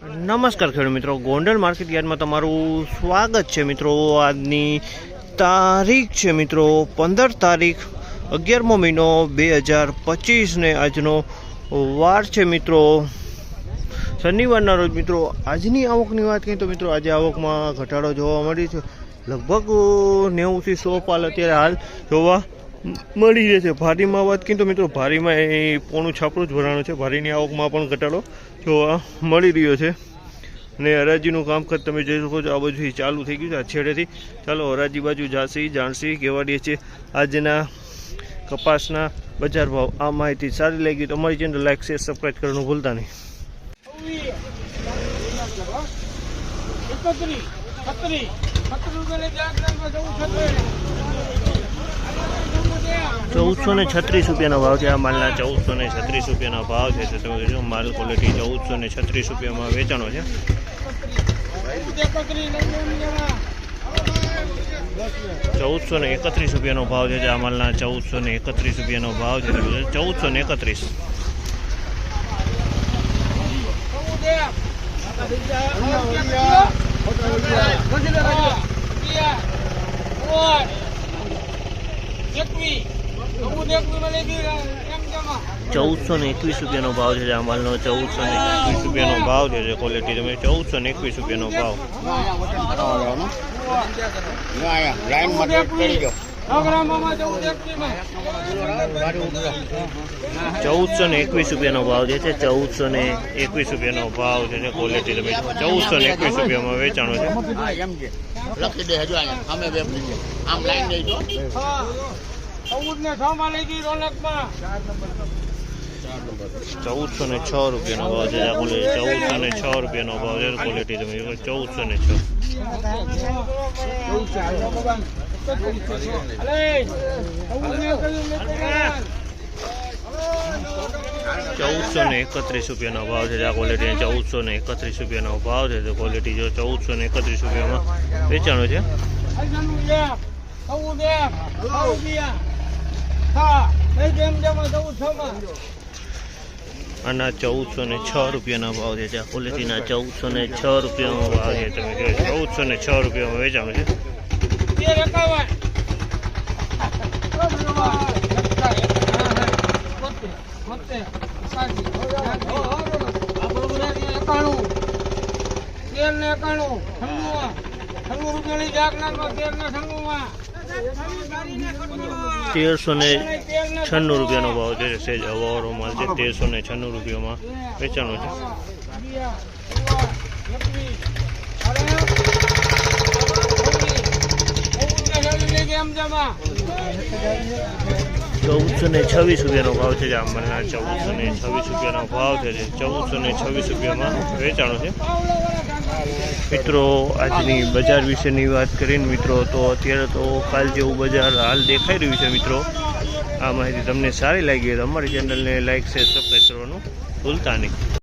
નમસ્કાર ખેડૂત મિત્રો, ગોંડલ માર્કેટ યાર્ડમાં તમારું સ્વાગત છે મિત્રો। આજની તારીખ છે મિત્રો 15 તારીખ 11મો મહિનો 2025 ને આજનો વાર છે મિત્રો શનિવારના રોજ। મિત્રો આજની આવકની વાત કરીએ તો મિત્રો આજે આવકમાં ઘટાડો જોવા મળી છે। લગભગ 90 થી 100 પાલ અત્યારે હાલ જોવા મળી રહે છે। ભારીમાં વાત કરીએ તો મિત્રો ભારીમાં પોણું છાપરું જ ભરાણું છે। ભારીની આવકમાં પણ ઘટાડો જોવા મળી રહ્યો છે અને હરાજીનું કામકાજ તમે જોઈ શકો છો। આ બાજુ ચાલુ થઈ ગયું છે આ છેડેથી। ચાલો હરાજી બાજુ જાણસી કેવાડીએ છીએ આજના કપાસના બજાર ભાવ। આ માહિતી સારી લાગી તો અમારી ચેનલ લાઈક શેર સબસ્ક્રાઈબ કરવાનું ભૂલતા નહીં। 1436 રૂપિયાનો ભાવ છે। આ માલના 1436 રૂપિયાનો ભાવ છે। તો તમે જોજો માલ ક્વોલિટી 1436 રૂપિયામાં વેચાણો છે। 1431 રૂપિયાનો ભાવ છે। આ માલના 1431 રૂપિયાનો ભાવ છે। 1431। ₹1421 રૂપિયાનો ભાવ છે। આ માલનો 1421 રૂપિયાનો ભાવ છે। ક્વોલિટી તમે 1421 રૂપિયાનો ભાવ। 1421 રૂપિયાનો ભાવ છે। 1421 રૂપિયાનો ભાવ છે। ક્વોલિટી તમે 1421 રૂપિયામાં વેચાણો છે। 1406 રૂપિયાનો ભાવ છે। 1406 રૂપિયાનો ભાવ છે। ક્વોલિટી તમે 1406। 1431 રૂપિયાનો ભાવ છે। આ ક્વોલિટી 1431 રૂપિયાનો ભાવ છે। તો ક્વોલિટી જો 1431 રૂપિયામાં વેચાણો છે। આના 1406 રૂપિયાના ભાવ છે। આ ક્વોલિટીના 1406 રૂપિયાનો ભાવ છે। તમે જો 1406 રૂપિયામાં વેચાણો છે। 1396 રૂપિયાનો ભાવ છે। સેજ અવારો માલ છે। 1396 રૂપિયામાં વેચાણો છે। 1426 રૂપિયાનો ભાવ છે। આ માલના 1426 રૂપિયાનો ભાવ છે। 1426 રૂપિયામાં વેચાણો છે। મિત્રો આજની બજાર વિશેની વાત કરીને મિત્રો તો અત્યારે તો કાલ જેવું બજાર હાલ દેખાઈ રહ્યું છે। મિત્રો આ માહિતી તમને સારી લાગી તો અમારી ચેનલને લાઈક શેર સબસ્ક્રાઈબ કરવાનું ભૂલતા નહીં।